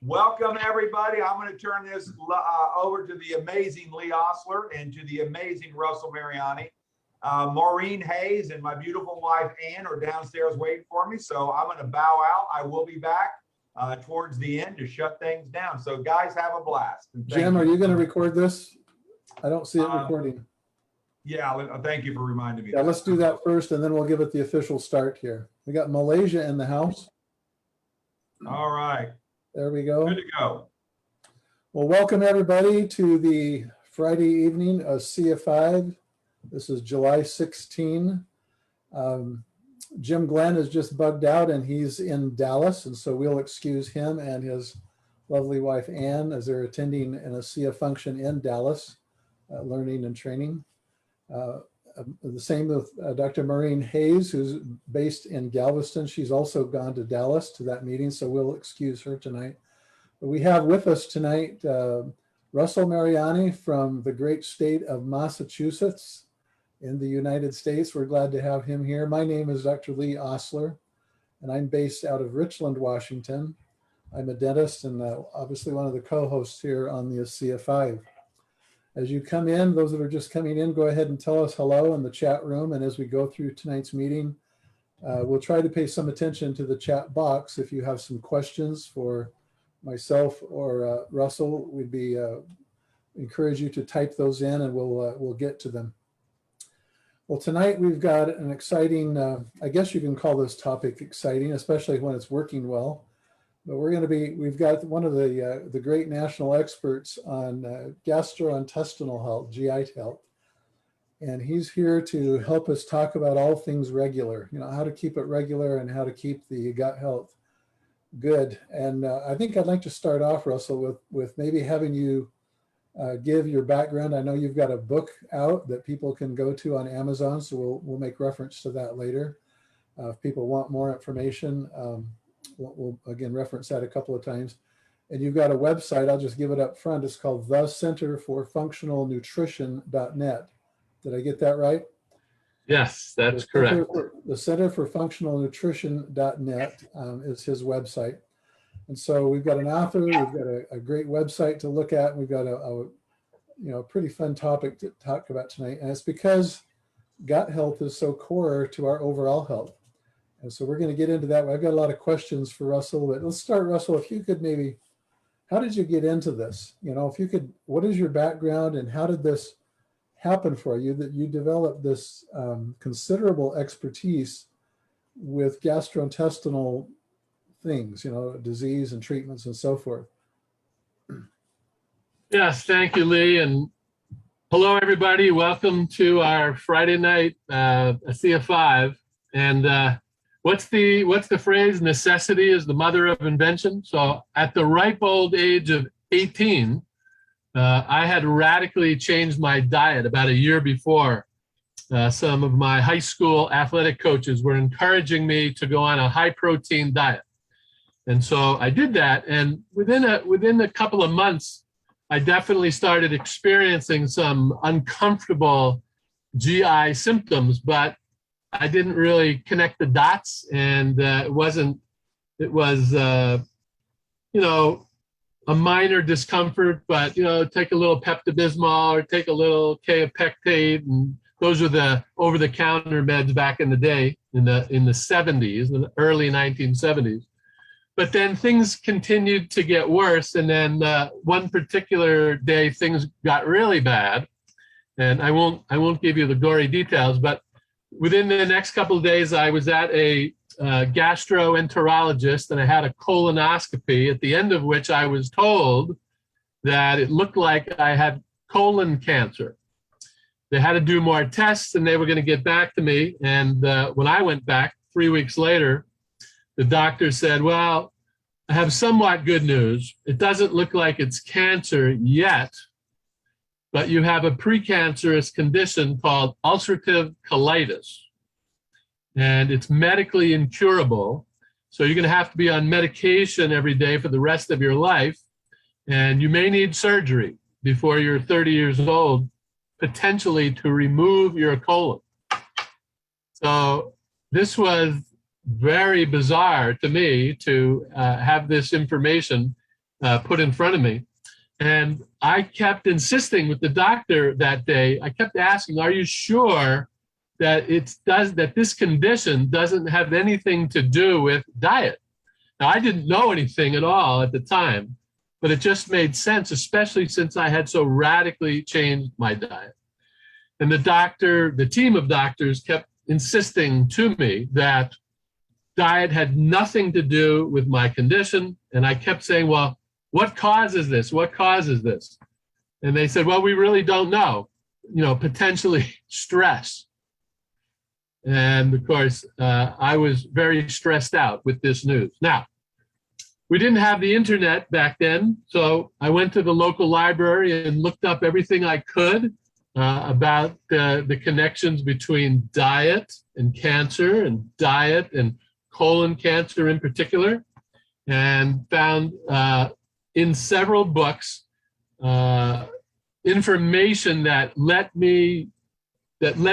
Welcome, everybody. I'm going to turn this over to the amazing Lee Osler and to the amazing Russell Mariani. Maureen Hayes and my beautiful wife, Ann, are downstairs waiting for me. So I'm going to bow out. I will be back towards the end to shut things down. So guys, have a blast. Jim, are you going to record this? I don't see it recording. Yeah, thank you for reminding me. Yeah, let's do that first, and then we'll give it the official start here. We got Malaysia in the house. All right. There we go. Good to go. Well, welcome everybody to the Friday evening of ASEA 5. This is July 16. Jim Glenn is just bugged out and he's in Dallas, and so we'll excuse him and his lovely wife Ann as they're attending an ASEA function in Dallas, learning and training. The same with Dr. Maureen Hayes, who's based in Galveston. She's also gone to Dallas to that meeting, so we'll excuse her tonight. But we have with us tonight Russell Mariani from the great state of Massachusetts in the United States. We're glad to have him here. My name is Dr. Lee Osler, and I'm based out of Richland, Washington. I'm a dentist and obviously one of the co-hosts here on the ASEA 5. As you come in, those that are just coming in, go ahead and tell us hello in the chat room. And as we go through tonight's meeting, we'll try to pay some attention to the chat box. If you have some questions for myself or Russell, we'd be encourage you to type those in and we'll get to them. Well, tonight we've got an exciting, I guess you can call this topic exciting, especially when it's working well. But we've got one of the great national experts on gastrointestinal health, GI health. And he's here to help us talk about all things regular, how to keep it regular and how to keep the gut health good. And I think I'd like to start off, Russell, with maybe having you give your background. I know you've got a book out that people can go to on Amazon, so we'll make reference to that later. If people want more information, we'll again reference that a couple of times. And you've got a website, I'll just give it up front. It's called the Center for Functional Nutrition.net. Did I get that right? Yes, that's correct. The Center for Functional Nutrition.net is his website. And so we've got an author, we've got a great website to look at. We've got a pretty fun topic to talk about tonight. And it's because gut health is so core to our overall health. And so we're going to get into that. I've got a lot of questions for Russell, but let's start, Russell, if you could maybe, how did you get into this? If you could, what is your background and how did this happen for you, that you developed this considerable expertise with gastrointestinal things, disease and treatments and so forth? Yes, thank you, Lee. And hello, everybody. Welcome to our Friday night ASEA 5. And what's the phrase? Necessity is the mother of invention. So at the ripe old age of 18, I had radically changed my diet about a year before. Some of my high school athletic coaches were encouraging me to go on a high protein diet. And so I did that. And within a couple of months, I definitely started experiencing some uncomfortable GI symptoms, but I didn't really connect the dots, and it was a minor discomfort, but take a little Pepto-Bismol or take a little Kaopectate, and those were the over-the-counter meds back in the day, in the 70s, in the early 1970s. But then things continued to get worse, and then one particular day things got really bad, and I won't give you the gory details, but within the next couple of days, I was at a gastroenterologist, and I had a colonoscopy, at the end of which I was told that it looked like I had colon cancer. They had to do more tests, and they were going to get back to me. And when I went back 3 weeks later, the doctor said, well, I have somewhat good news. It doesn't look like it's cancer yet, but you have a precancerous condition called ulcerative colitis, and it's medically incurable. So you're going to have to be on medication every day for the rest of your life, and you may need surgery before you're 30 years old, potentially to remove your colon. So this was very bizarre to me to have this information. put in front of me. And I kept insisting with the doctor that day, I kept asking, are you sure that that this condition doesn't have anything to do with diet? Now, I didn't know anything at all at the time, but it just made sense, especially since I had so radically changed my diet. And the team of doctors kept insisting to me that diet had nothing to do with my condition. And I kept saying, well, what causes this? What causes this? And they said, well, we really don't know, potentially stress. And of course, I was very stressed out with this news. Now, we didn't have the internet back then, so I went to the local library and looked up everything I could about the connections between diet and cancer, and diet and colon cancer in particular, and found in several books information that led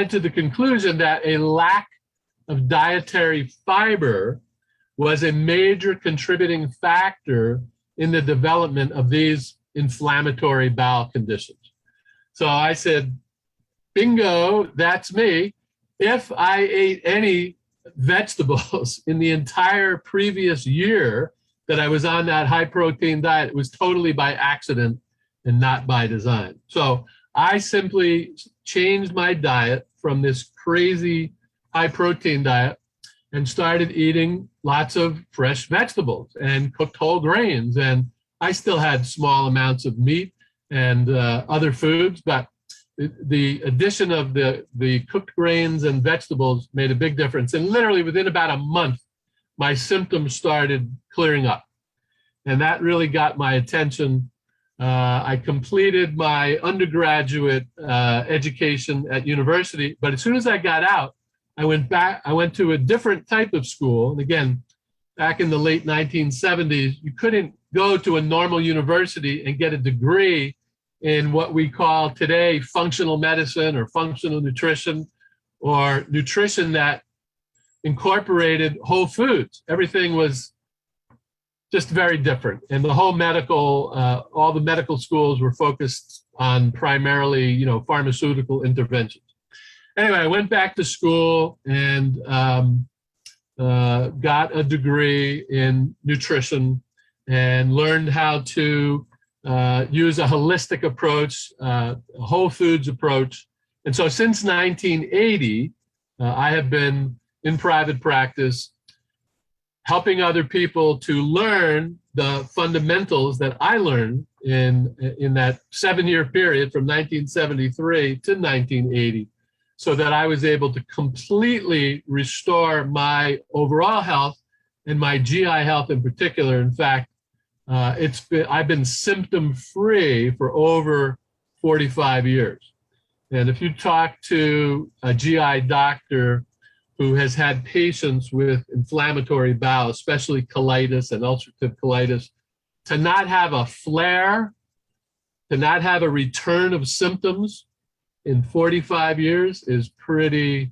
to the conclusion that a lack of dietary fiber was a major contributing factor in the development of these inflammatory bowel conditions. So I said, bingo, that's me. If I ate any vegetables in the entire previous year that I was on that high protein diet, it was totally by accident and not by design. So I simply changed my diet from this crazy high protein diet and started eating lots of fresh vegetables and cooked whole grains. And I still had small amounts of meat and other foods, but the addition of the cooked grains and vegetables made a big difference. And literally within about a month, my symptoms started clearing up. And that really got my attention. I completed my undergraduate education at university, but as soon as I got out, I went to a different type of school. And again, back in the late 1970s, you couldn't go to a normal university and get a degree in what we call today functional medicine or functional nutrition, or nutrition that incorporated whole foods. Everything was just very different. And the whole all the medical schools were focused on primarily, pharmaceutical interventions. Anyway, I went back to school and got a degree in nutrition and learned how to use a holistic approach, a whole foods approach. And so since 1980, I have been in private practice helping other people to learn the fundamentals that I learned in that 7-year period from 1973 to 1980, so that I was able to completely restore my overall health and my GI health in particular. In fact, I've been symptom-free for over 45 years. And if you talk to a GI doctor who has had patients with inflammatory bowel, especially colitis and ulcerative colitis, to not have a flare, to not have a return of symptoms in 45 years is pretty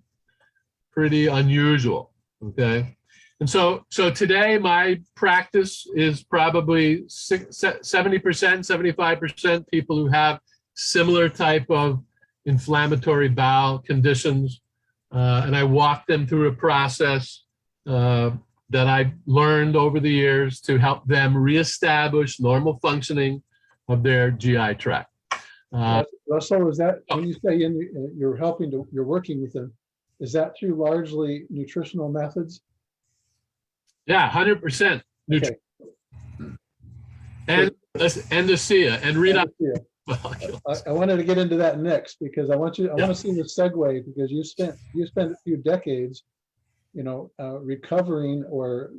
unusual, okay? And so today my practice is probably 70%, 75% people who have similar type of inflammatory bowel conditions. And I walk them through a process that I learned over the years to help them reestablish normal functioning of their GI tract. Russell, is that when you say you're working with them, is that through largely nutritional methods? Yeah, 100% nutrition. Okay. And ASEA and read. I wanted to get into that next because I want to see the segue, because you spent a few decades, recovering or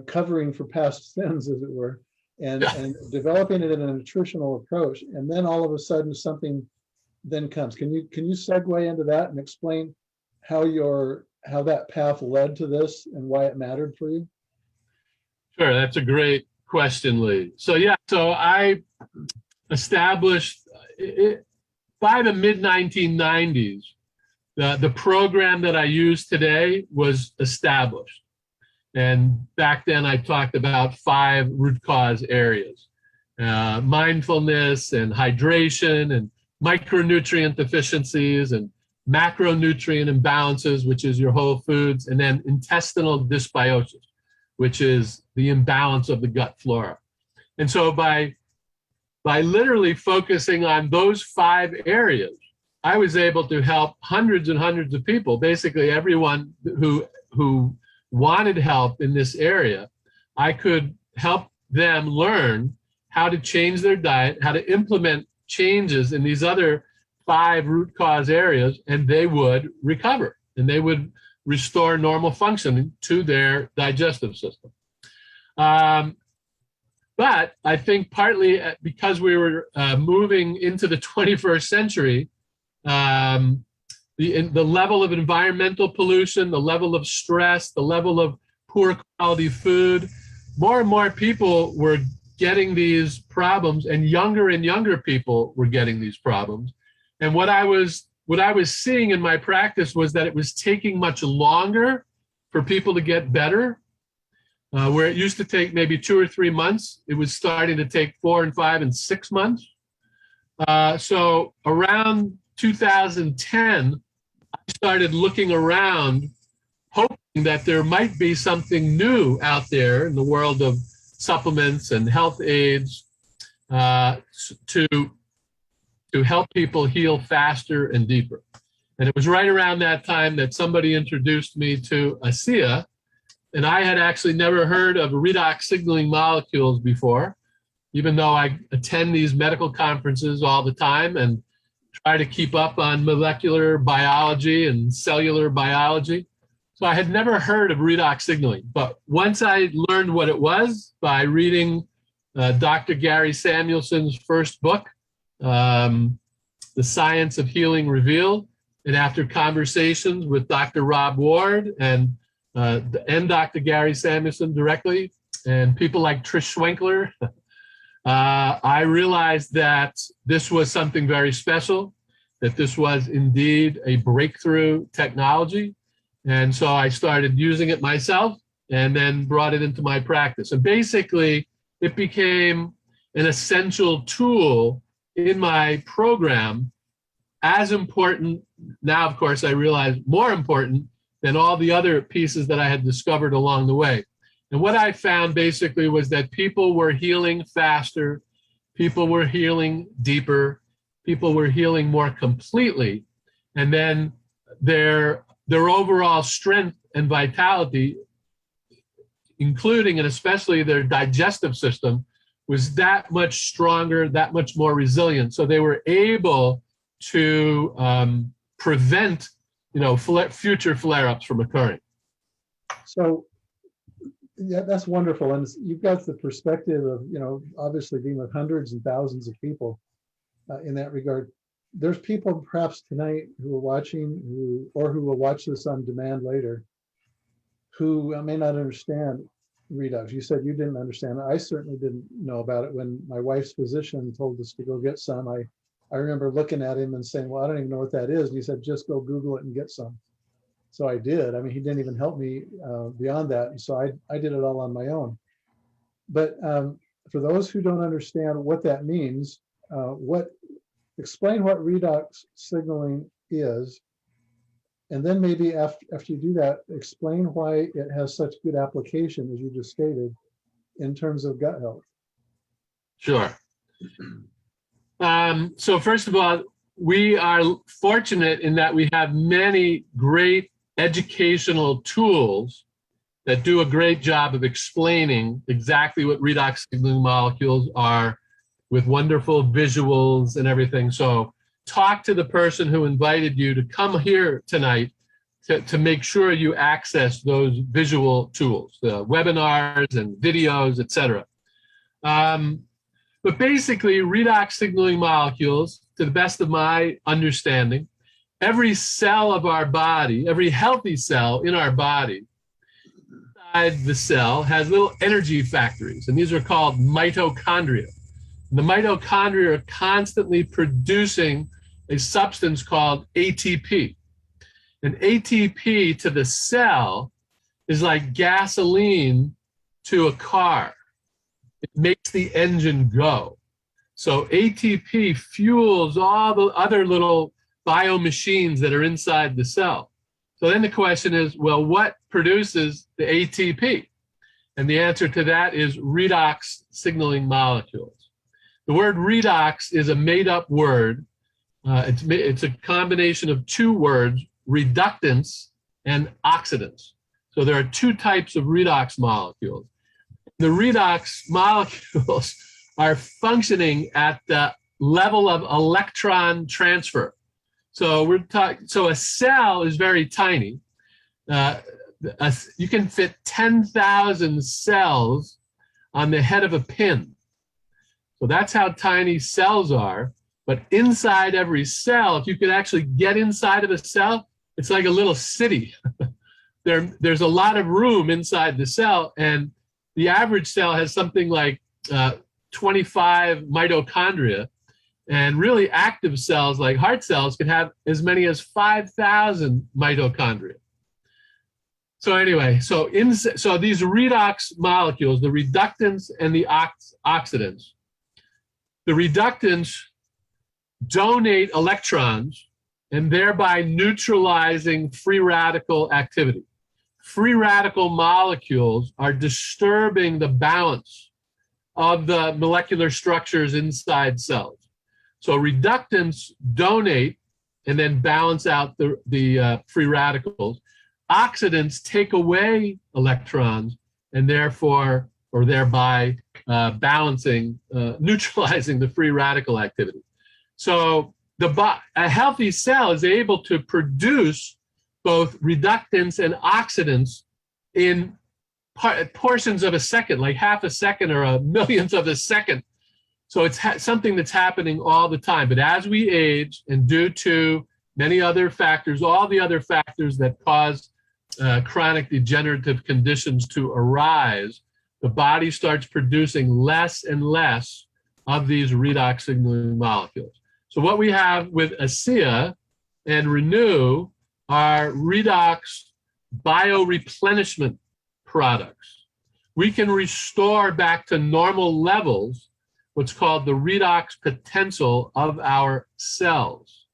covering for past sins, as it were, and developing it in a nutritional approach, and then all of a sudden something then comes. Can you segue into that and explain how that path led to this and why it mattered for you? Sure, that's a great question, Lee. So I established by the mid-1990s, the program that I use today was established. And back then I talked about 5 root cause areas: mindfulness and hydration and micronutrient deficiencies and macronutrient imbalances, which is your whole foods, and then intestinal dysbiosis, which is the imbalance of the gut flora. And so by literally focusing on those 5 areas, I was able to help hundreds and hundreds of people, basically everyone who wanted help in this area. I could help them learn how to change their diet, how to implement changes in these other 5 root cause areas, and they would recover and they would restore normal functioning to their digestive system. But I think partly because we were moving into the 21st century, the level of environmental pollution, the level of stress, the level of poor quality food, more and more people were getting these problems, and younger people were getting these problems. And what I was seeing in my practice was that it was taking much longer for people to get better. Where it used to take maybe 2 or 3 months, it was starting to take 4 and 5 and 6 months. So around 2010, I started looking around, hoping that there might be something new out there in the world of supplements and health aids to help people heal faster and deeper. And it was right around that time that somebody introduced me to ASEA. And I had actually never heard of redox signaling molecules before, even though I attend these medical conferences all the time and try to keep up on molecular biology and cellular biology. So I had never heard of redox signaling. But once I learned what it was by reading Dr. Gary Samuelson's first book, The Science of Healing Revealed, and after conversations with Dr. Rob Ward and Dr. Gary Samuelson directly, and people like Trish Schwenkler, I realized that this was something very special, that this was indeed a breakthrough technology. And so I started using it myself and then brought it into my practice. And basically, it became an essential tool in my program, as important, now of course I realize more important than all the other pieces that I had discovered along the way. And what I found basically was that people were healing faster, people were healing deeper, people were healing more completely, and then their overall strength and vitality, including and especially their digestive system, was that much stronger, that much more resilient. So they were able to prevent future flare-ups from occurring. So, yeah, that's wonderful. And you've got the perspective of, obviously being with hundreds and thousands of people in that regard. There's people perhaps tonight who are watching who will watch this on demand later, who may not understand redox. You said you didn't understand it. I certainly didn't know about it. When my wife's physician told us to go get some, I remember looking at him and saying, well, I don't even know what that is. And he said, just go Google it and get some. So I did. I mean, he didn't even help me beyond that. And so I did it all on my own. But for those who don't understand what that means, explain what redox signaling is. And then maybe after you do that, explain why it has such good application, as you just stated, in terms of gut health. Sure. So first of all, we are fortunate in that we have many great educational tools that do a great job of explaining exactly what redox signaling molecules are, with wonderful visuals and everything. So talk to the person who invited you to come here tonight to make sure you access those visual tools, the webinars and videos, etc. But basically, redox signaling molecules, to the best of my understanding, every cell of our body, every healthy cell in our body, inside the cell has little energy factories, and these are called mitochondria. And the mitochondria are constantly producing a substance called ATP. And ATP to the cell is like gasoline to a car. It makes the engine go. So ATP fuels all the other little biomachines that are inside the cell. So then the question is, well, what produces the ATP? And the answer to that is redox signaling molecules. The word redox is a made-up word. It's a combination of two words, reductants and oxidants. So there are two types of redox molecules. The redox molecules are functioning at the level of electron transfer. So a cell is very tiny. You can fit 10,000 cells on the head of a pin. So that's how tiny cells are. But inside every cell, if you could actually get inside of a cell, it's like a little city. There's a lot of room inside the cell, and the average cell has something like 25 mitochondria, and really active cells like heart cells can have as many as 5,000 mitochondria. So anyway, so these redox molecules, the reductants and the oxidants, the reductants donate electrons and thereby neutralizing free radical activity. Free radical molecules are disturbing the balance of the molecular structures inside cells. So reductants donate and then balance out the free radicals. Oxidants take away electrons and therefore, or thereby balancing, neutralizing the free radical activity. So a healthy cell is able to produce both reductants and oxidants in portions of a second, like half a second or a millionth of a second. So it's something that's happening all the time. But as we age, and due to many other factors, all the other factors that cause chronic degenerative conditions to arise, the body starts producing less and less of these redox signaling molecules. So what we have with ASEA and Renew are redox bioreplenishment products. We can restore back to normal levels what's called the redox potential of our cells.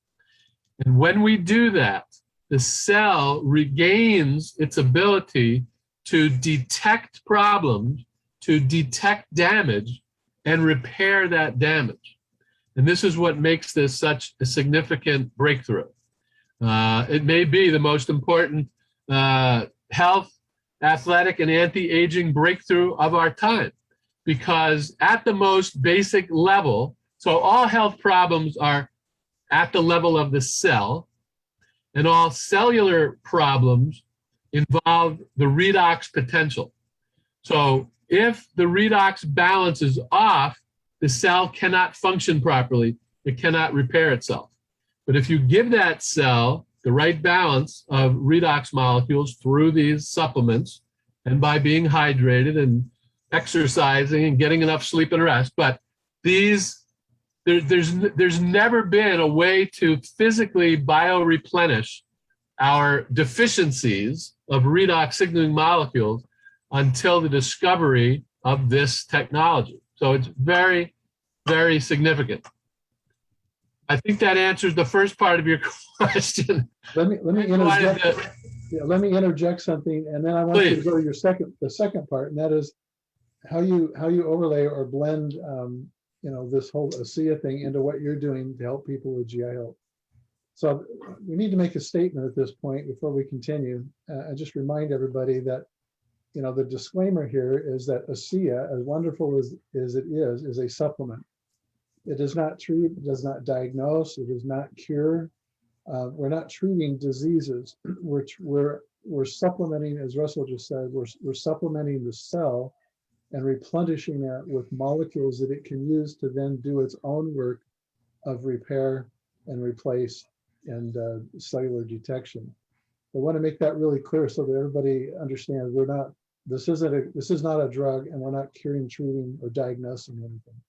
And when we do that, the cell regains its ability to detect problems, to detect damage, and repair that damage. And this is what makes this such a significant breakthrough. It may be the most important health, athletic, and anti-aging breakthrough of our time, because at the most basic level, so all health problems are at the level of the cell, and all cellular problems involve the redox potential. So if the redox balance is off, the cell cannot function properly. It cannot repair itself. But if you give that cell the right balance of redox molecules through these supplements and by being hydrated and exercising and getting enough sleep and rest, but there's never been a way to physically bioreplenish our deficiencies of redox signaling molecules until the discovery of this technology. So it's very, very significant. I think that answers the first part of your question. Let me interject something, and then I want you to go to the second part, and that is how you overlay or blend this whole ASEA thing into what you're doing to help people with GI health. So we need to make a statement at this point before we continue. I just remind everybody that the disclaimer here is that ASEA, as wonderful as it is a supplement. It does not treat, it does not diagnose, it does not cure. We're not treating diseases. We're supplementing, as Russell just said, we're supplementing the cell and replenishing it with molecules that it can use to then do its own work of repair and replace and cellular detection. I want to make that really clear so that everybody understands this is not a drug, and we're not curing, treating, or diagnosing anything.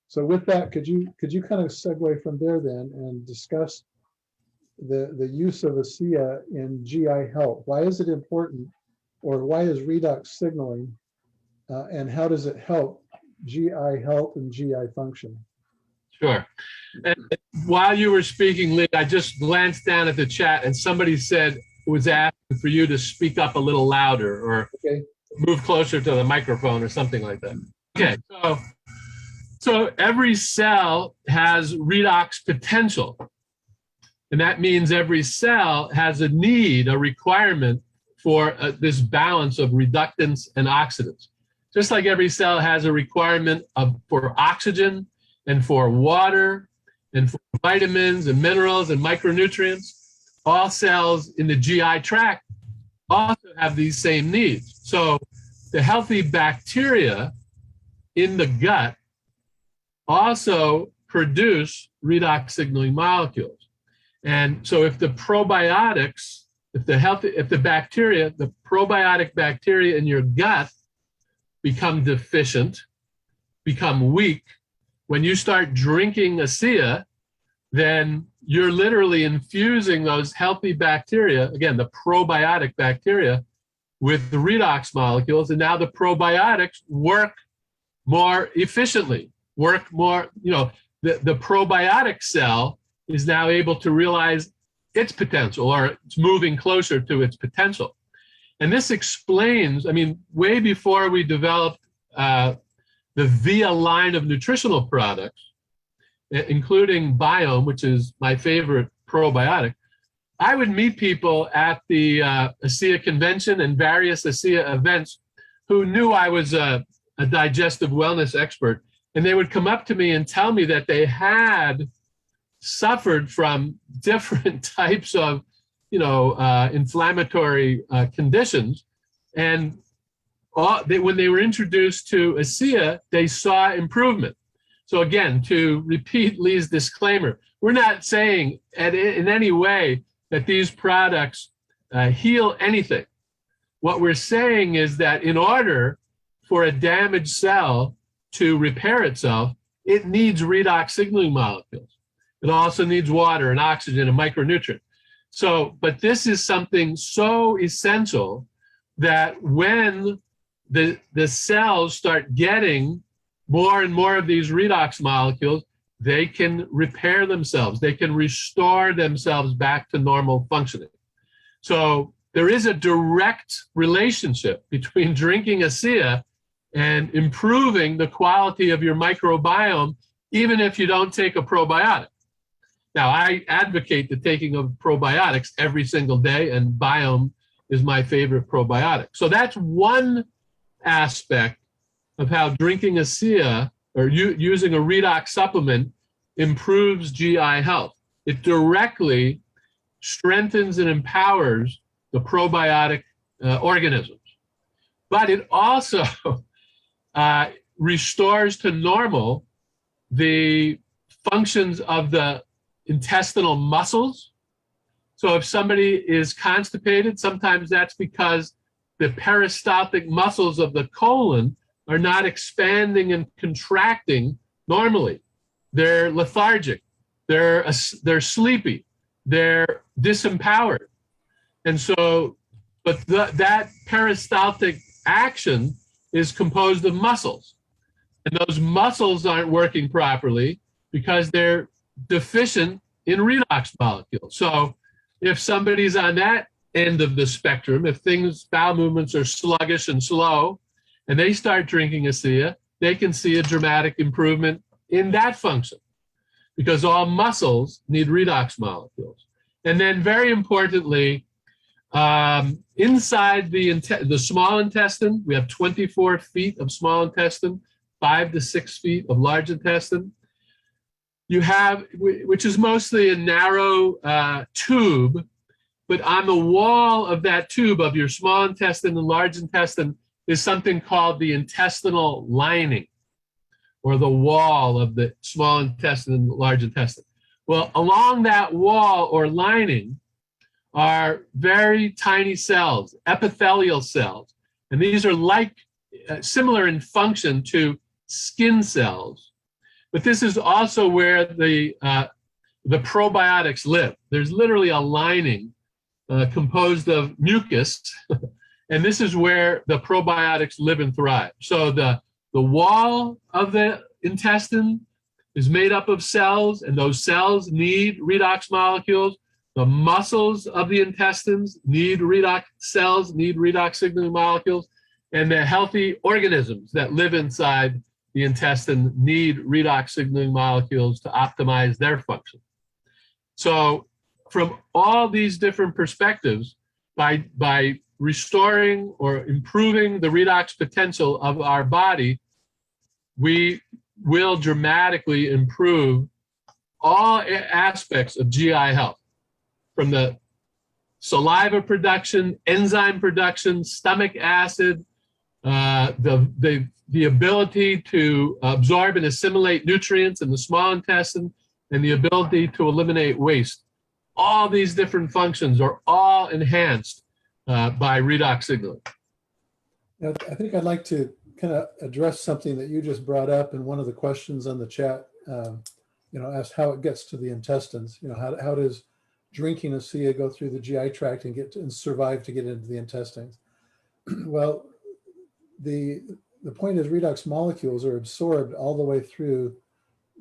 So with that, could you kind of segue from there then and discuss the use of ASEA in GI health? Why is it important or why is redox signaling, and how does it help GI health and GI function? Sure. And while you were speaking, Lee, I just glanced down at the chat and somebody was asking for you to speak up a little louder or move closer to the microphone or something like that. Okay, so every cell has redox potential. And that means every cell has a need, a requirement for this balance of reductants and oxidants. Just like every cell has a requirement for oxygen and for water and for vitamins and minerals and micronutrients, all cells in the GI tract also have these same needs. So the healthy bacteria in the gut also produce redox signaling molecules. And so if the probiotics, if the probiotic bacteria in your gut become deficient, become weak, when you start drinking ASEA, then you're literally infusing those healthy bacteria, again, the probiotic bacteria, with the redox molecules. And now the probiotics work more efficiently, work more, the probiotic cell is now able to realize its potential, or it's moving closer to its potential. And this explains, way before we developed the VIA line of nutritional products, including Biome, which is my favorite probiotic, I would meet people at the ASEA convention and various ASEA events who knew I was a digestive wellness expert. And they would come up to me and tell me that they had suffered from different types of, inflammatory conditions. And when they were introduced to ASEA, they saw improvement. So again, to repeat Lee's disclaimer, we're not saying in any way that these products heal anything. What we're saying is that in order for a damaged cell to repair itself, it needs redox signaling molecules. It also needs water and oxygen and micronutrients. So, but this is something so essential that when the cells start getting more and more of these redox molecules, they can repair themselves. They can restore themselves back to normal functioning. So there is a direct relationship between drinking ASEA and improving the quality of your microbiome, even if you don't take a probiotic. Now, I advocate the taking of probiotics every single day, and Biome is my favorite probiotic. So that's one aspect of how drinking ASEA or using a redox supplement improves GI health. It directly strengthens and empowers the probiotic organisms. But it also restores to normal the functions of the intestinal muscles. So if somebody is constipated, sometimes that's because the peristaltic muscles of the colon are not expanding and contracting normally. They're lethargic, they're sleepy, they're disempowered. And so, but that peristaltic action is composed of muscles. And those muscles aren't working properly because they're deficient in redox molecules. So if somebody's on that end of the spectrum, if bowel movements are sluggish and slow, and they start drinking ASEA, they can see a dramatic improvement in that function because all muscles need redox molecules. And then very importantly, inside the small intestine, we have 24 feet of small intestine, 5 to 6 feet of large intestine. You have, which is mostly a narrow tube, but on the wall of that tube of your small intestine and large intestine is something called the intestinal lining, or the wall of the small intestine and large intestine. Well, along that wall or lining are very tiny cells, epithelial cells. And these are similar in function to skin cells. But this is also where the probiotics live. There's literally a lining composed of mucus And this is where the probiotics live and thrive. So the wall of the intestine is made up of cells, and those cells need redox molecules. The muscles of the intestines need redox cells, need redox signaling molecules, and the healthy organisms that live inside the intestine need redox signaling molecules to optimize their function. So from all these different perspectives, by restoring or improving the redox potential of our body, we will dramatically improve all aspects of GI health, from the saliva production, enzyme production, stomach acid, the ability to absorb and assimilate nutrients in the small intestine, and the ability to eliminate waste. All these different functions are all enhanced by redox signaling. Now, I think I'd like to kind of address something that you just brought up in one of the questions on the chat. Asked how it gets to the intestines. How does drinking ASEA go through the GI tract and survive to get into the intestines? Well, the point is redox molecules are absorbed all the way through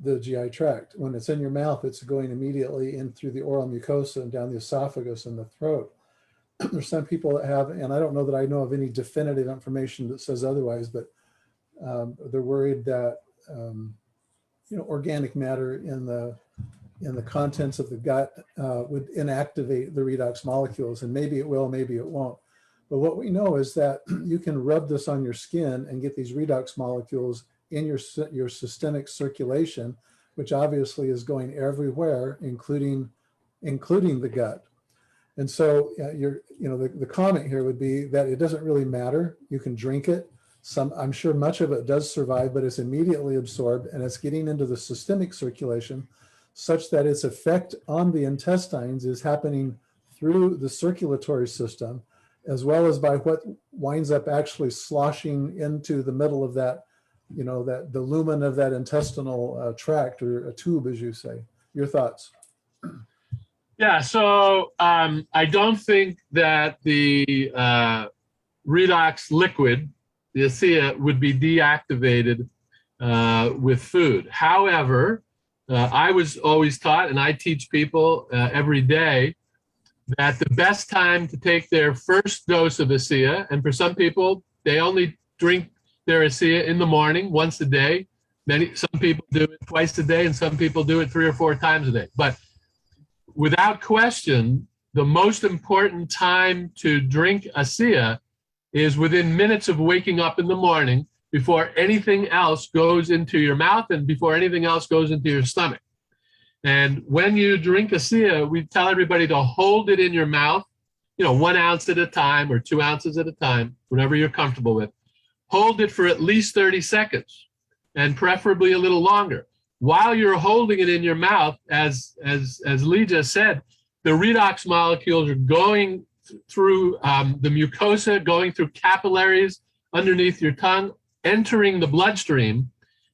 the GI tract. When it's in your mouth, it's going immediately in through the oral mucosa and down the esophagus and the throat. There's some people that have, and I don't know that I know of any definitive information that says otherwise, but they're worried that organic matter in the contents of the gut would inactivate the redox molecules, and maybe it will, maybe it won't. But what we know is that you can rub this on your skin and get these redox molecules in your systemic circulation, which obviously is going everywhere, including the gut. And so the comment here would be that it doesn't really matter. You can drink it. I'm sure much of it does survive, but it's immediately absorbed and it's getting into the systemic circulation, such that its effect on the intestines is happening through the circulatory system, as well as by what winds up actually sloshing into the middle of that, the lumen of that intestinal tract, or a tube, as you say. Your thoughts? Yeah, so I don't think that the redox liquid, the ASEA, would be deactivated with food. However, I was always taught, and I teach people every day, that the best time to take their first dose of ASEA, and for some people, they only drink their ASEA in the morning once a day. Some people do it twice a day, and some people do it 3 or 4 times a day. But without question, the most important time to drink ASEA is within minutes of waking up in the morning, before anything else goes into your mouth and before anything else goes into your stomach. And when you drink ASEA, we tell everybody to hold it in your mouth, 1 ounce at a time or 2 ounces at a time, whatever you're comfortable with. Hold it for at least 30 seconds, and preferably a little longer. While you're holding it in your mouth, as Lee just said, the redox molecules are going through the mucosa, going through capillaries underneath your tongue, entering the bloodstream,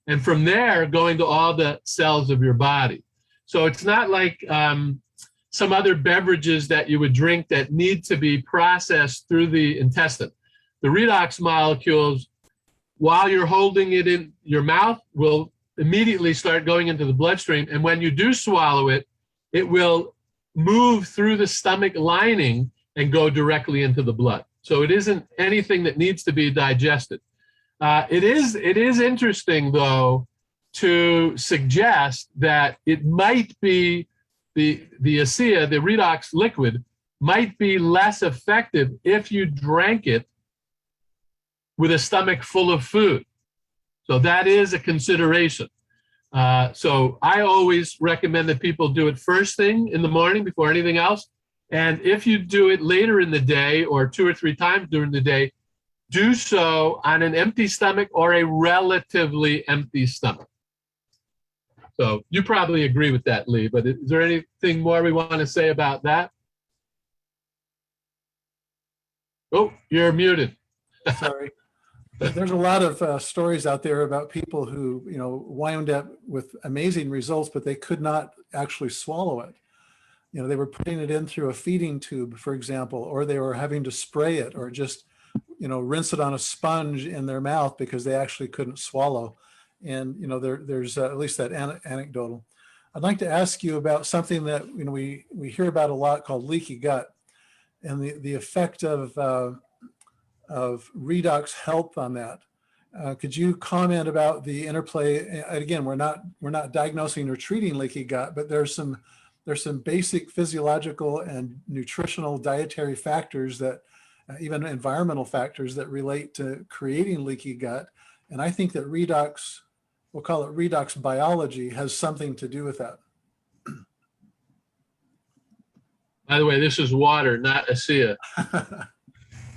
and from there going to all the cells of your body. So it's not like some other beverages that you would drink that need to be processed through the intestine. The redox molecules, while you're holding it in your mouth, will immediately start going into the bloodstream. And when you do swallow it, it will move through the stomach lining and go directly into the blood. So it isn't anything that needs to be digested. It is interesting, though, to suggest that it might be the ASEA, the redox liquid, might be less effective if you drank it with a stomach full of food. So that is a consideration. So I always recommend that people do it first thing in the morning before anything else. And if you do it later in the day or 2 or 3 times during the day, do so on an empty stomach or a relatively empty stomach. So you probably agree with that, Lee, but is there anything more we want to say about that? Oh, you're muted. Sorry. There's a lot of stories out there about people who, wound up with amazing results, but they could not actually swallow it. They were putting it in through a feeding tube, for example, or they were having to spray it, or just rinse it on a sponge in their mouth because they actually couldn't swallow. And, there's at least that anecdotal. I'd like to ask you about something that, we hear about a lot called leaky gut and the effect of redox health on that. Could you comment about the interplay? Again, we're not diagnosing or treating leaky gut, but there's some basic physiological and nutritional dietary factors that even environmental factors that relate to creating leaky gut. And I think that redox, we'll call it redox biology, has something to do with that. By the way, this is water, not ASEA.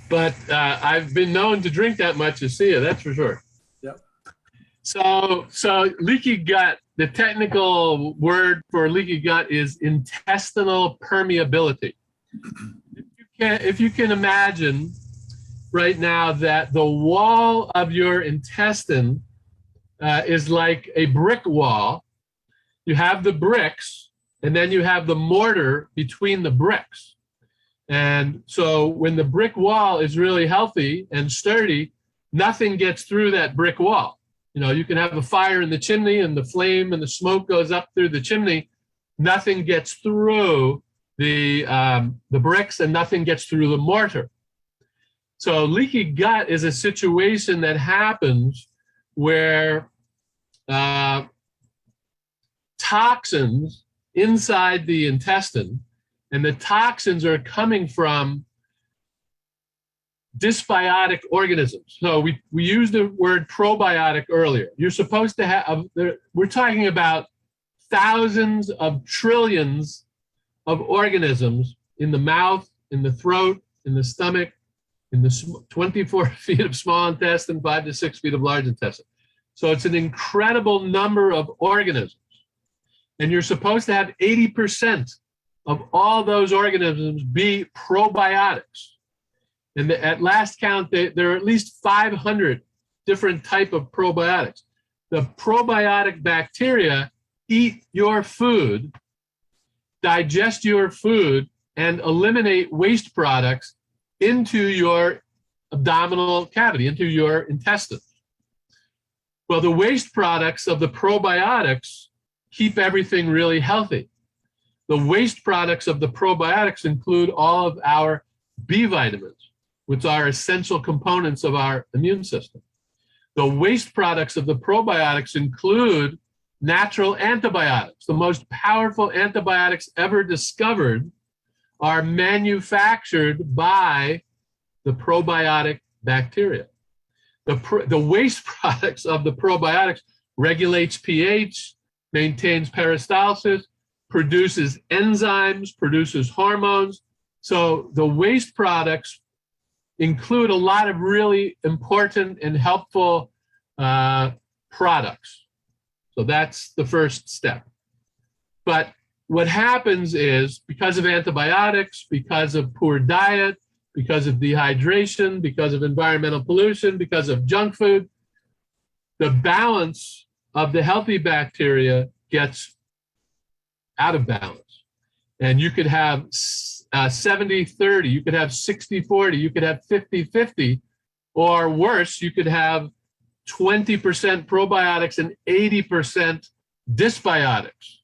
But I've been known to drink that much ASEA, that's for sure. Yep. So leaky gut, the technical word for leaky gut is intestinal permeability. If you can imagine right now that the wall of your intestine is like a brick wall. You have the bricks, and then you have the mortar between the bricks. And so when the brick wall is really healthy and sturdy, nothing gets through that brick wall. You can have a fire in the chimney and the flame and the smoke goes up through the chimney. Nothing gets through the bricks and nothing gets through the mortar. So leaky gut is a situation that happens where toxins inside the intestine, and the toxins are coming from dysbiotic organisms. So we used the word probiotic earlier. You're supposed to have, we're talking about thousands of trillions of organisms in the mouth, in the throat, in the stomach, in the 24 feet of small intestine, 5 to 6 feet of large intestine. So it's an incredible number of organisms. And you're supposed to have 80% of all those organisms be probiotics. And at last count, there are at least 500 different types of probiotics. The probiotic bacteria eat your food, digest your food, and eliminate waste products into your abdominal cavity, into your intestines. Well, the waste products of the probiotics keep everything really healthy. The waste products of the probiotics include all of our B vitamins, which are essential components of our immune system. The waste products of the probiotics include natural antibiotics. The most powerful antibiotics ever discovered are manufactured by the probiotic bacteria. The waste products of the probiotics regulates pH, maintains peristalsis, produces enzymes, produces hormones. So the waste products include a lot of really important and helpful products. So that's the first step. But what happens is, because of antibiotics, because of poor diet, because of dehydration, because of environmental pollution, because of junk food, the balance of the healthy bacteria gets out of balance. And you could have 70-30, you could have 60-40, you could have 50-50, or worse, you could have 20% probiotics and 80% dysbiotics.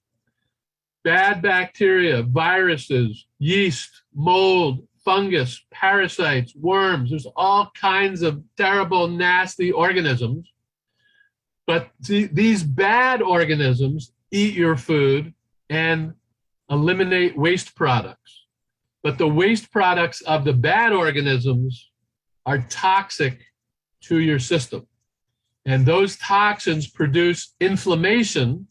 Bad bacteria, viruses, yeast, mold, fungus, parasites, worms. There's all kinds of terrible, nasty organisms. But these bad organisms eat your food and eliminate waste products. But the waste products of the bad organisms are toxic to your system. And those toxins produce inflammation,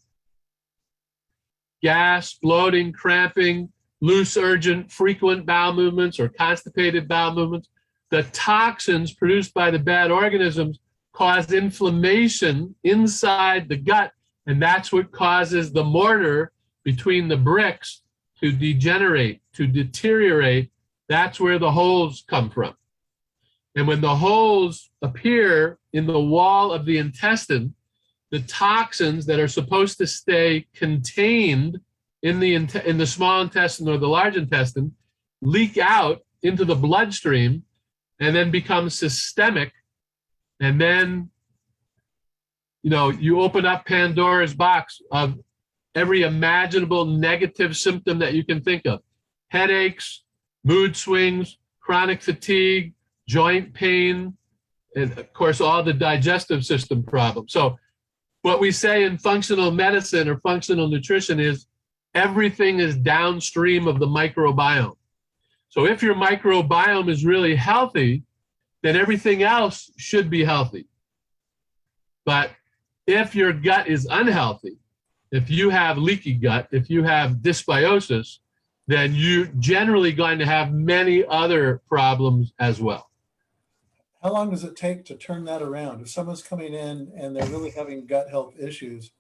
gas, bloating, cramping, loose, urgent, frequent bowel movements or constipated bowel movements. The toxins produced by the bad organisms cause inflammation inside the gut, and that's what causes the mortar between the bricks to degenerate, to deteriorate. That's where the holes come from. And when the holes appear in the wall of the intestine, the toxins that are supposed to stay contained in the small intestine or the large intestine leak out into the bloodstream, and then becomes systemic. And then, you know, you open up Pandora's box of every imaginable negative symptom that you can think of. Headaches, mood swings, chronic fatigue, joint pain, and of course, all the digestive system problems. So what we say in functional medicine or functional nutrition is everything is downstream of the microbiome. So if your microbiome is really healthy, then everything else should be healthy. But if your gut is unhealthy, if you have leaky gut, if you have dysbiosis, then you're generally going to have many other problems as well. How long does it take to turn that around? If someone's coming in and they're really having gut health issues,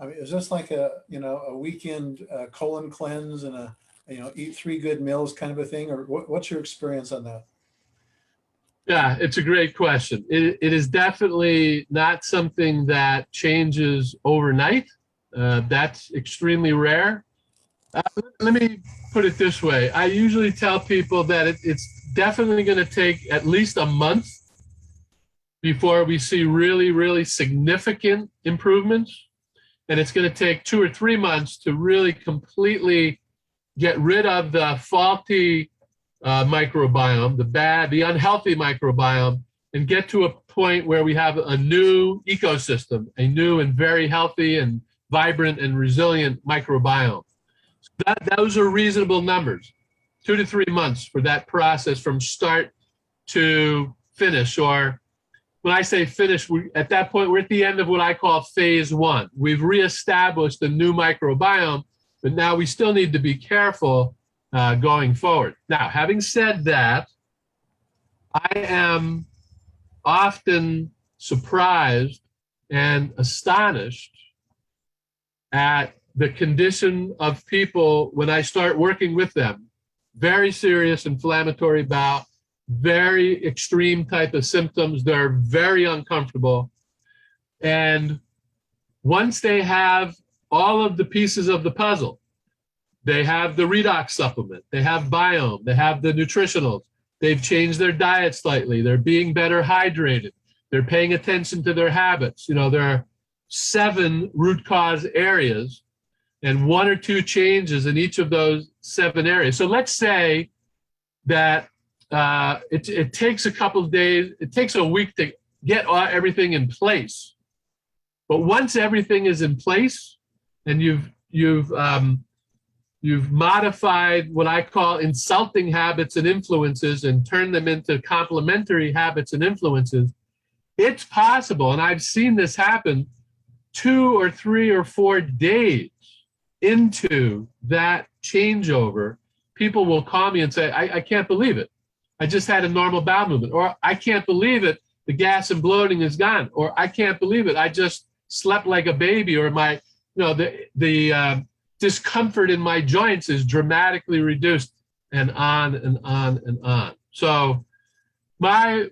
I mean, is this like a weekend colon cleanse and eat 3 good meals kind of a thing? Or what's your experience on that? Yeah, it's a great question. It is definitely not something that changes overnight. That's extremely rare. Let me put it this way. I usually tell people that it's definitely going to take at least a month before we see really, really significant improvements. And it's going to take 2 or 3 months to really completely get rid of the faulty microbiome, the unhealthy microbiome, and get to a point where we have a new ecosystem, a new and very healthy and vibrant and resilient microbiome. So those are reasonable numbers, 2 to 3 months for that process from start to finish. Or when I say finish, at that point, we're at the end of what I call phase 1. We've reestablished a new microbiome, but now we still need to be careful going forward. Now, having said that, I am often surprised and astonished at the condition of people when I start working with them. Very serious inflammatory bowel, very extreme type of symptoms. They're very uncomfortable. And once they have all of the pieces of the puzzle, they have the redox supplement, they have biome, they have the nutritionals, they've changed their diet slightly, they're being better hydrated, they're paying attention to their habits. You know, there are 7 root cause areas and 1 or 2 changes in each of those 7 areas. So let's say that it takes a couple of days, it takes a week to get everything in place. But once everything is in place and you've modified what I call insulting habits and influences and turned them into complementary habits and influences, it's possible, and I've seen this happen 2 or 3 or 4 days into that changeover, people will call me and say, I can't believe it. I just had a normal bowel movement. Or I can't believe it, the gas and bloating is gone. Or I can't believe it, I just slept like a baby. Or my, the discomfort in my joints is dramatically reduced, and on and on and on. So my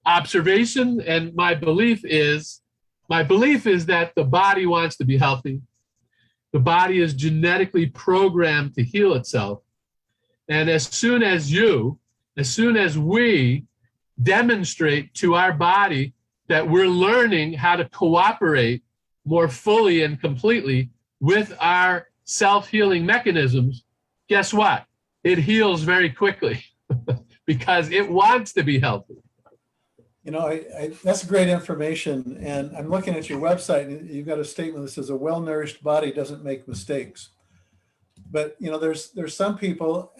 observation and my belief is that the body wants to be healthy. The body is genetically programmed to heal itself. And as soon as we demonstrate to our body that we're learning how to cooperate more fully and completely with our self-healing mechanisms, guess what? It heals very quickly because it wants to be healthy. You know, that's great information. And I'm looking at your website, and you've got a statement that says a well-nourished body doesn't make mistakes. But, you know, there's some people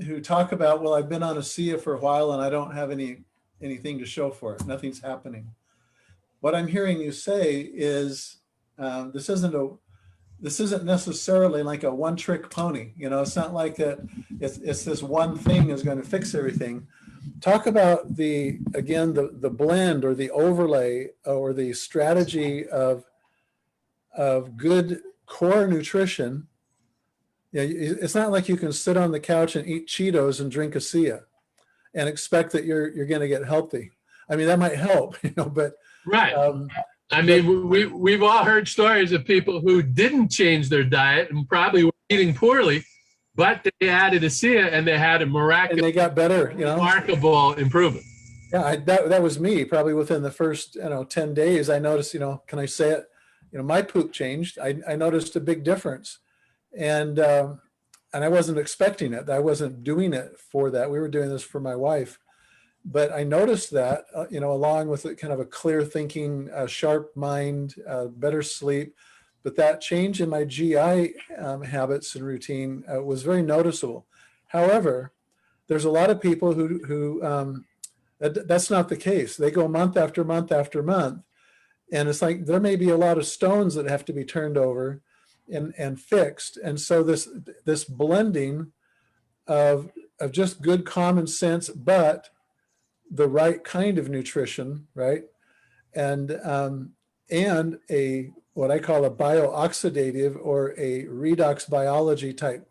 who talk about, well, I've been on ASEA for a while and I don't have anything to show for it. Nothing's happening. What I'm hearing you say is this isn't necessarily like a one-trick pony. You know, it's not like it's this one thing is going to fix everything. Talk about the blend or the overlay or the strategy of good core nutrition. Yeah, it's not like you can sit on the couch and eat Cheetos and drink ASEA and expect that you're going to get healthy. I mean, that might help, but right. I mean, we've all heard stories of people who didn't change their diet and probably were eating poorly, But they added ASEA and they had a And they got better, you know. remarkable improvement. Yeah, that was me. Probably within the first 10 days, I noticed, can I say it? My poop changed. I noticed a big difference, and I wasn't expecting it. I wasn't doing it for that. We were doing this for my wife, but I noticed that along with kind of a clear thinking, sharp mind, better sleep. But that change in my GI habits and routine was very noticeable. However, there's a lot of people who that's not the case. They go month after month after month, and it's like there may be a lot of stones that have to be turned over and fixed. And so this blending of just good common sense, but the right kind of nutrition, right, and a what I call a biooxidative or a redox biology type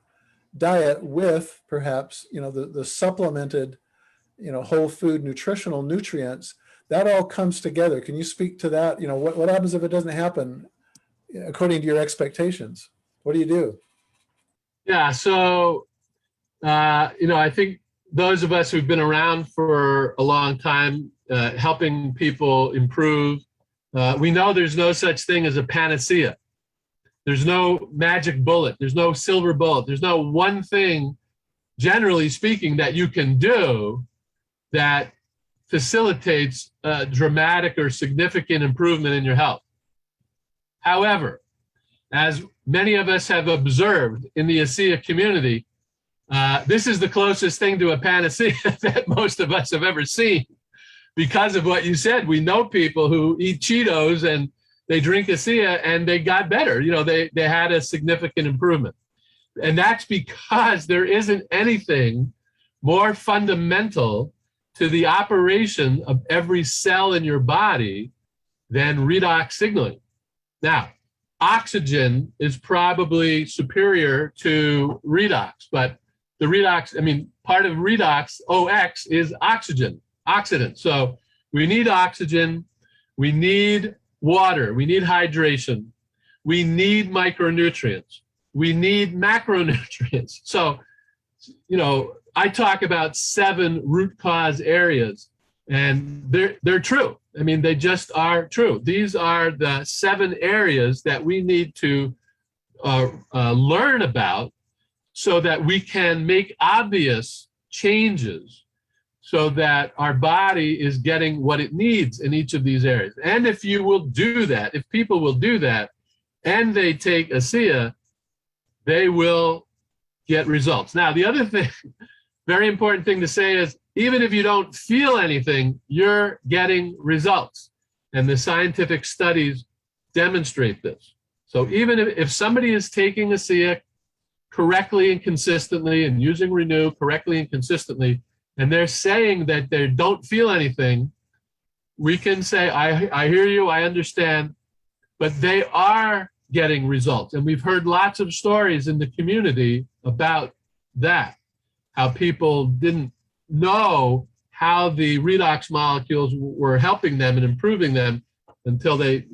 diet with perhaps the supplemented whole food nutritional nutrients, that all comes together. Can you speak to that? What happens if it doesn't happen according to your expectations? What do you do? Yeah, so I think those of us who've been around for a long time, helping people improve, we know there's no such thing as a panacea. There's no magic bullet. There's no silver bullet. There's no one thing, generally speaking, that you can do that facilitates a dramatic or significant improvement in your health. However, as many of us have observed in the ASEA community, this is the closest thing to a panacea that most of us have ever seen. Because of what you said, we know people who eat Cheetos and they drink ASEA and they got better. They had a significant improvement. And that's because there isn't anything more fundamental to the operation of every cell in your body than redox signaling. Now, oxygen is probably superior to redox, but the redox, part of redox, OX, is oxygen, oxidant. So we need oxygen, we need water, we need hydration, we need micronutrients, we need macronutrients. So, I talk about 7 root cause areas, and they're true. They just are true. These are the 7 areas that we need to learn about so that we can make obvious changes so that our body is getting what it needs in each of these areas. And if you will do that, if people will do that, and they take ASEA, they will get results. Now, the other thing, very important thing to say is, even if you don't feel anything, you're getting results. And the scientific studies demonstrate this. So even if somebody is taking ASEA correctly and consistently and using Renew correctly and consistently, and they're saying that they don't feel anything, we can say, I hear you, I understand, but they are getting results. And we've heard lots of stories in the community about that, how people didn't know how the redox molecules were helping them and improving them until they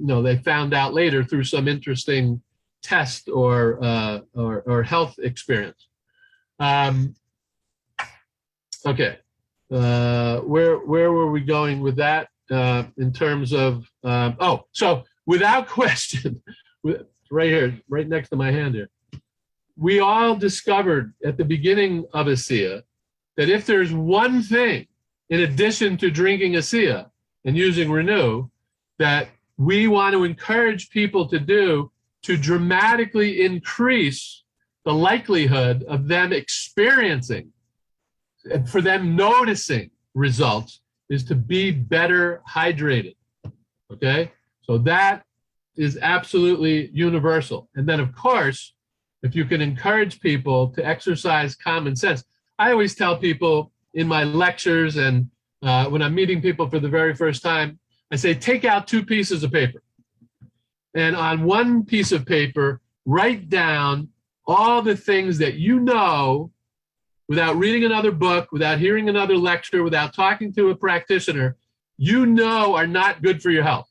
found out later through some interesting test or health experience. Okay, where were we going with that in terms of? So without question, right here, right next to my hand here, we all discovered at the beginning of ASEA that if there's one thing, in addition to drinking ASEA and using Renew, that we want to encourage people to do to dramatically increase the likelihood of them experiencing and for them noticing results, is to be better hydrated. Okay, so that is absolutely universal. And then, of course, if you can encourage people to exercise common sense. I always tell people in my lectures and when I'm meeting people for the very first time, I say, take out 2 pieces of paper. And on one piece of paper, write down all the things that you know, without reading another book, without hearing another lecture, without talking to a practitioner, you know are not good for your health.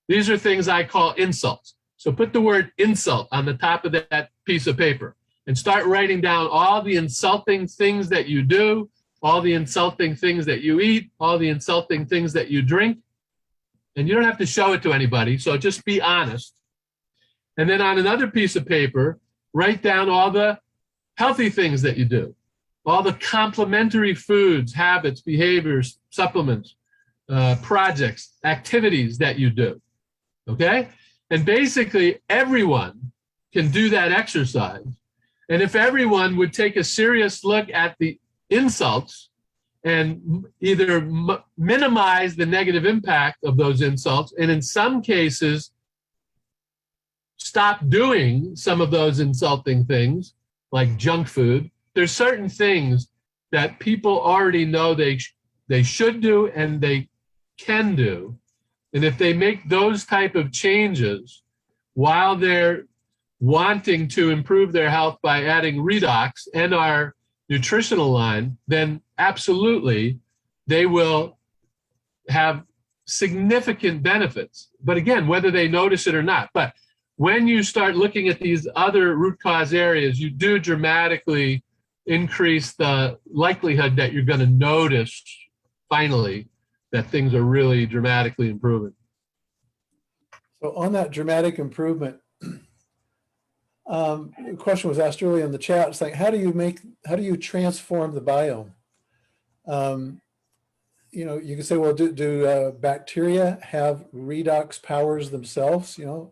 These are things I call insults. So put the word insult on the top of that piece of paper. and start writing down all the insulting things that you do, all the insulting things that you eat, all the insulting things that you drink. And you don't have to show it to anybody, so just be honest. And then on another piece of paper, write down all the healthy things that you do, all the complementary foods, habits, behaviors, supplements, projects, activities that you do, okay? And basically everyone can do that exercise. And if everyone would take a serious look at the insults and either minimize the negative impact of those insults, and in some cases, stop doing some of those insulting things like junk food. There's certain things that people already know they should do and they can do. And if they make those type of changes while they're wanting to improve their health by adding Redox and our nutritional line, then absolutely they will have significant benefits. But again, whether they notice it or not. But when you start looking at these other root cause areas, you do dramatically increase the likelihood that you're going to notice finally that things are really dramatically improving. So on that dramatic improvement, the question was asked earlier in the chat. It's like, how do you transform the biome? You know, you can say, well, do bacteria have redox powers themselves? You know,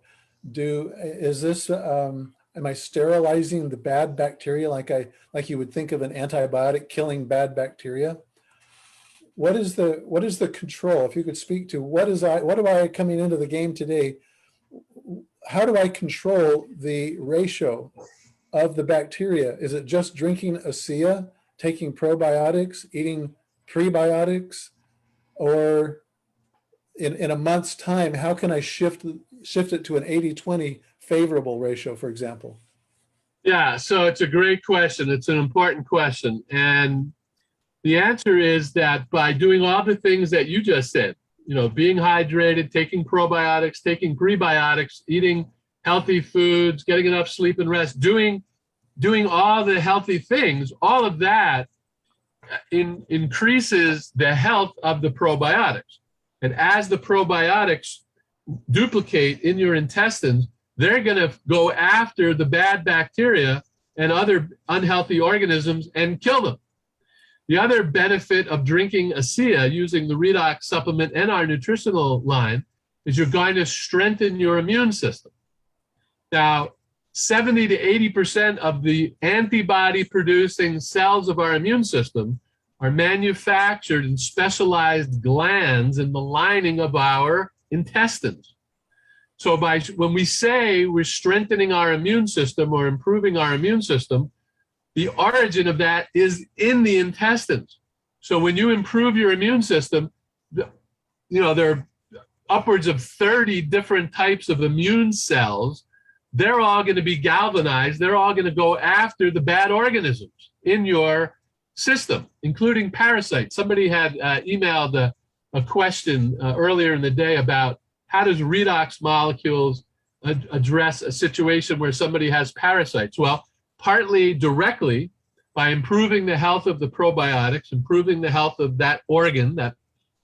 am I sterilizing the bad bacteria like you would think of an antibiotic killing bad bacteria? What is the control? If you could speak to what do I coming into the game today? How do I control the ratio of the bacteria? Is it just drinking ASEA, taking probiotics, eating prebiotics, or in a month's time, how can I shift it to an 80-20 favorable ratio, for example? Yeah, so it's a great question. It's an important question. And the answer is that by doing all the things that you just said, you know, being hydrated, taking probiotics, taking prebiotics, eating healthy foods, getting enough sleep and rest, doing all the healthy things, all of that increases the health of the probiotics. And as the probiotics duplicate in your intestines, they're going to go after the bad bacteria and other unhealthy organisms and kill them. The other benefit of drinking ASEA using the Redox supplement and our nutritional line is you're going to strengthen your immune system. Now, 70 to 80% of the antibody producing cells of our immune system are manufactured in specialized glands in the lining of our intestines. So when we say we're strengthening our immune system or improving our immune system, the origin of that is in the intestines. So when you improve your immune system, you know, there are upwards of 30 different types of immune cells. They're all going to be galvanized. They're all going to go after the bad organisms in your system, including parasites. Somebody had emailed a question earlier in the day about how does redox molecules address a situation where somebody has parasites? Well, partly directly by improving the health of the probiotics, improving the health of that organ,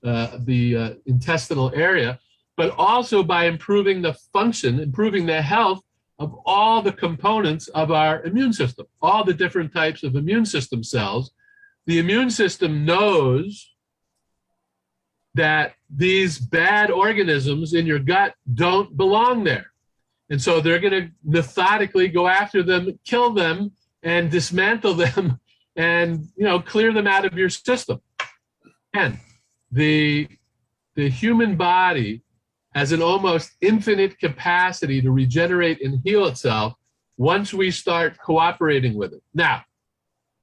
the intestinal area, but also by improving the function, improving the health of all the components of our immune system, all the different types of immune system cells. The immune system knows that these bad organisms in your gut don't belong there. And so they're going to methodically go after them, kill them, and dismantle them, and clear them out of your system. And the human body has an almost infinite capacity to regenerate and heal itself once we start cooperating with it. Now,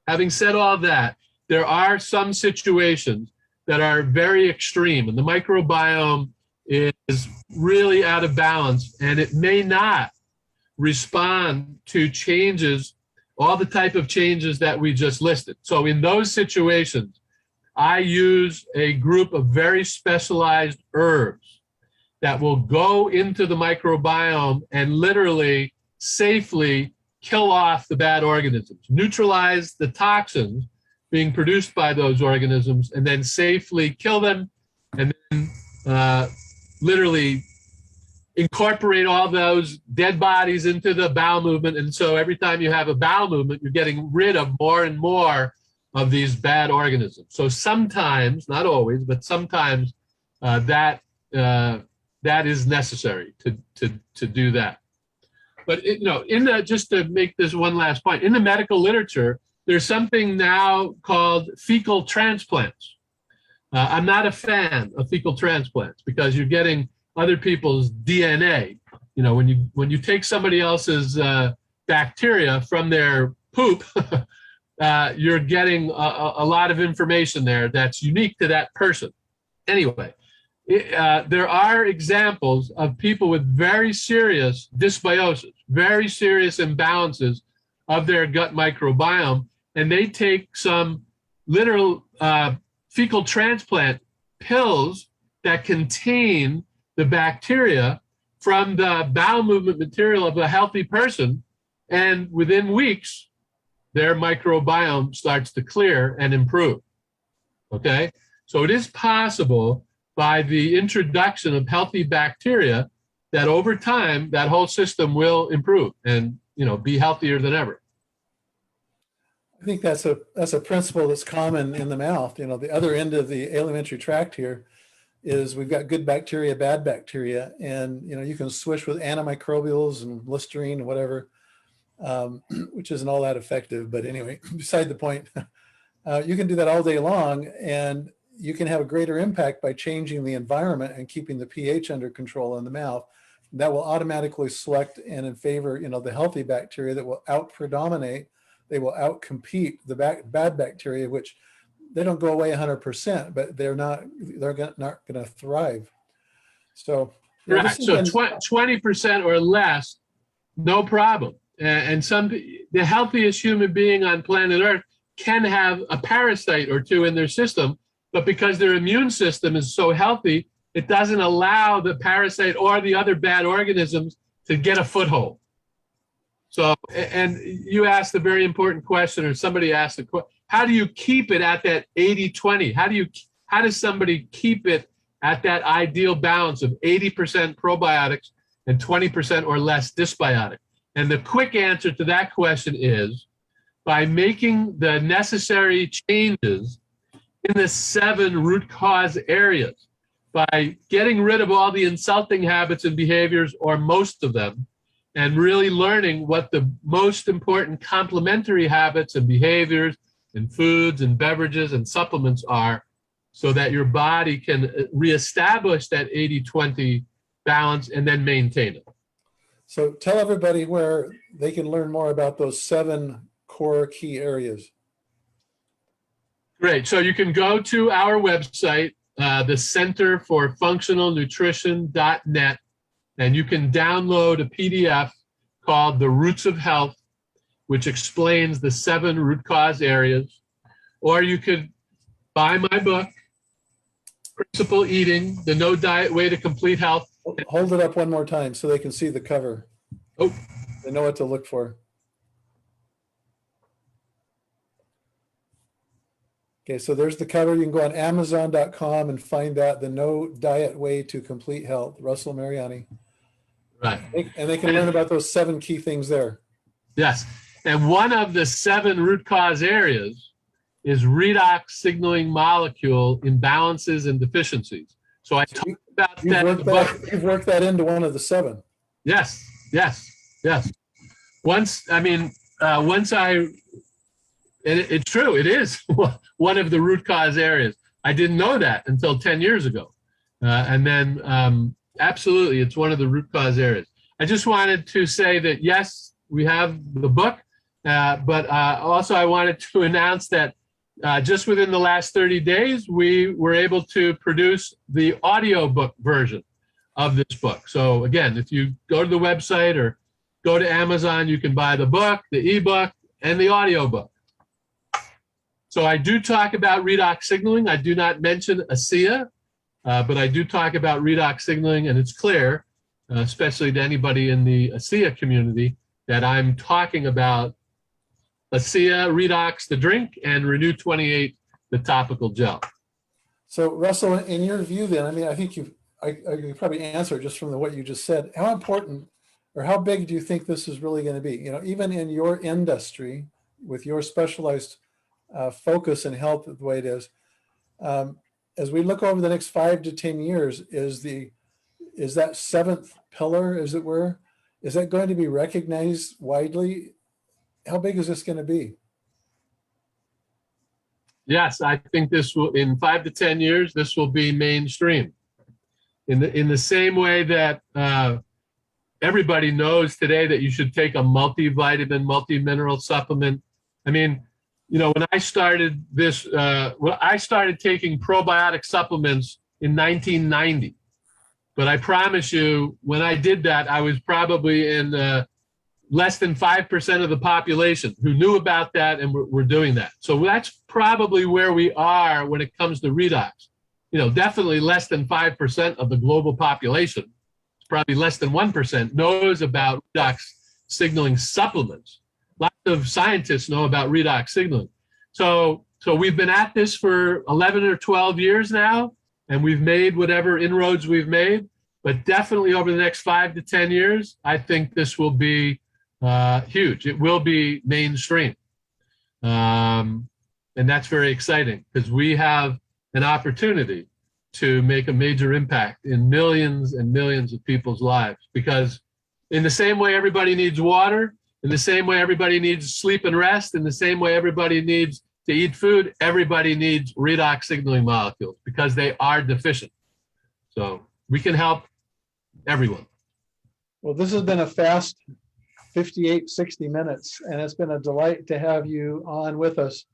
having said all that, there are some situations that are very extreme, and the microbiome is really out of balance, and it may not respond to changes, all the type of changes that we just listed. So in those situations, I use a group of very specialized herbs that will go into the microbiome and literally safely kill off the bad organisms, neutralize the toxins being produced by those organisms, and then safely kill them, and then literally incorporate all those dead bodies into the bowel movement. And so every time you have a bowel movement, you're getting rid of more and more of these bad organisms. So sometimes, not always, but sometimes that is necessary to do that. But just to make this one last point, in the medical literature, there's something now called fecal transplants. I'm not a fan of fecal transplants because you're getting other people's DNA. When you take somebody else's bacteria from their poop, you're getting a lot of information there that's unique to that person. Anyway, there are examples of people with very serious dysbiosis, very serious imbalances of their gut microbiome, and they take some literal fecal transplant pills that contain the bacteria from the bowel movement material of a healthy person, and within weeks, their microbiome starts to clear and improve. Okay? So it is possible by the introduction of healthy bacteria that over time, that whole system will improve and be healthier than ever. I think that's a principle that's common in the mouth. The other end of the alimentary tract here is we've got good bacteria, bad bacteria, and you can switch with antimicrobials and Listerine and whatever, which isn't all that effective. But anyway, beside the point, you can do that all day long, and you can have a greater impact by changing the environment and keeping the pH under control in the mouth. That will automatically select and in favor, the healthy bacteria that will out-predominate. They will out-compete the bad bacteria, which they don't go away 100%, but they're not going to thrive. So, right. So 20% or less, no problem. And the healthiest human being on planet Earth can have a parasite or two in their system, but because their immune system is so healthy, it doesn't allow the parasite or the other bad organisms to get a foothold. So, and you asked a very important question, or somebody asked the question, how do you keep it at that 80-20? How does somebody keep it at that ideal balance of 80% probiotics and 20% or less dysbiotic? And the quick answer to that question is by making the necessary changes in the 7 root cause areas, by getting rid of all the insulting habits and behaviors, or most of them, and really learning what the most important complementary habits and behaviors and foods and beverages and supplements are, so that your body can reestablish that 80-20 balance and then maintain it. So tell everybody where they can learn more about those 7 core key areas. Great. So you can go to our website, the Center for Functional Nutrition.net, and you can download a PDF called The Roots of Health, which explains the 7 root cause areas. Or you could buy my book, Principal Eating, The No Diet Way to Complete Health. Hold it up one more time so they can see the cover. Oh, they know what to look for. Okay, so there's the cover. You can go on Amazon.com and find that, The No Diet Way to Complete Health, Russell Mariani. Right. And they can learn about those 7 key things there. Yes. And one of the 7 root cause areas is redox signaling molecule imbalances and deficiencies. So I talked about that. You've worked that into one of the 7. Yes. It's true, it is one of the root cause areas. I didn't know that until 10 years ago. And then absolutely, it's one of the root cause areas. I just wanted to say that, yes, we have the book, but also I wanted to announce that just within the last 30 days, we were able to produce the audiobook version of this book. So again, if you go to the website or go to Amazon, you can buy the book, the ebook, and the audiobook. So I do talk about redox signaling. I do not mention ASEA, but I do talk about redox signaling, and it's clear, especially to anybody in the ASEA community, that I'm talking about ASEA Redox, the drink, and Renew 28, the topical gel. So Russell, in your view then, I mean, I think you probably answered just from what you just said. How important or how big do you think this is really going to be? You know, even in your industry with your specialized focus in health the way it is, as we look over the next 5 to 10 years, is that seventh pillar, as it were, is that going to be recognized widely? How big is this going to be? Yes, I think this will, in 5 to 10 years, this will be mainstream. In the same way that everybody knows today that you should take a multivitamin, multi-mineral supplement. I mean, you know, when I started this, I started taking probiotic supplements in 1990. But I promise you, when I did that, I was probably in less than 5% of the population who knew about that and were doing that. So that's probably where we are when it comes to redox. You know, definitely less than 5% of the global population, probably less than 1%, knows about redox signaling supplements. Lots of scientists know about redox signaling. So we've been at this for 11 or 12 years now, and we've made whatever inroads we've made. But definitely over the next 5 to 10 years, I think this will be huge. It will be mainstream. And that's very exciting because we have an opportunity to make a major impact in millions and millions of people's lives. Because in the same way everybody needs water, in the same way everybody needs sleep and rest, in the same way everybody needs to eat food, everybody needs redox signaling molecules because they are deficient. So we can help everyone. Well, this has been a fast 58, 60 minutes, and it's been a delight to have you on with us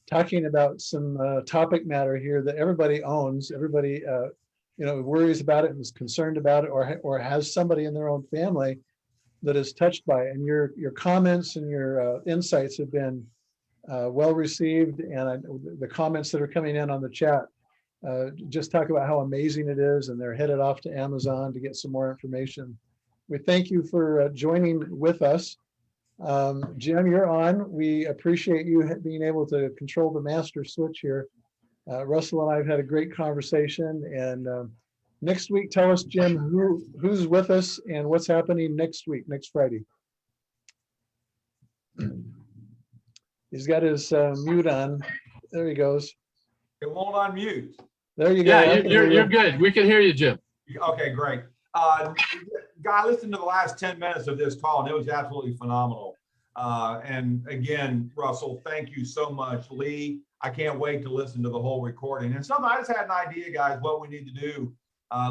talking about some topic matter here that everybody owns, everybody you know, worries about it and is concerned about it, or has somebody in their own family that is touched by it. And your comments and your insights have been well received, and the comments that are coming in on the chat just talk about how amazing it is, and they're headed off to Amazon to get some more information. We thank you for joining with us. Jim, you're on. We appreciate you being able to control the master switch here. Russell and I have had a great conversation, and next week, tell us, Jim, who's with us and what's happening next week, next Friday. He's got his mute on. There he goes. It won't unmute. There you go. Yeah, you're good. We can hear you, Jim. Okay, great. Guy, listen to the last 10 minutes of this call, and it was absolutely phenomenal. And again, Russell, thank you so much. Lee, I can't wait to listen to the whole recording. And I just had an idea, guys, what we need to do.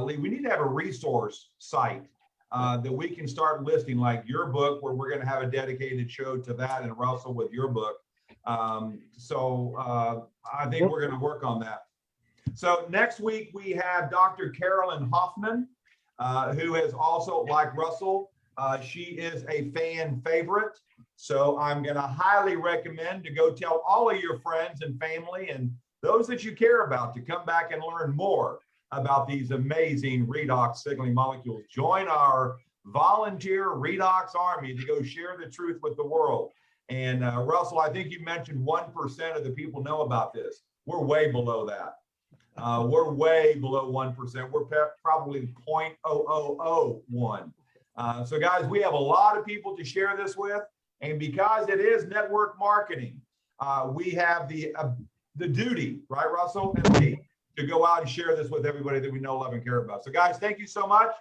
Lee, we need to have a resource site that we can start listing, like your book, where we're going to have a dedicated show to that, and Russell with your book. I think we're going to work on that. So next week we have Dr. Carolyn Hoffman, who is also, like Russell, she is a fan favorite. So I'm going to highly recommend to go tell all of your friends and family and those that you care about to come back and learn more about these amazing redox signaling molecules. Join our volunteer redox army to go share the truth with the world. And Russell, I think you mentioned 1% of the people know about this. We're way below that. We're way below 1%. We're probably 0.0001. So guys, we have a lot of people to share this with. And because it is network marketing, we have the duty, right, Russell and Lee, to go out and share this with everybody that we know, love, and care about. So guys, thank you so much.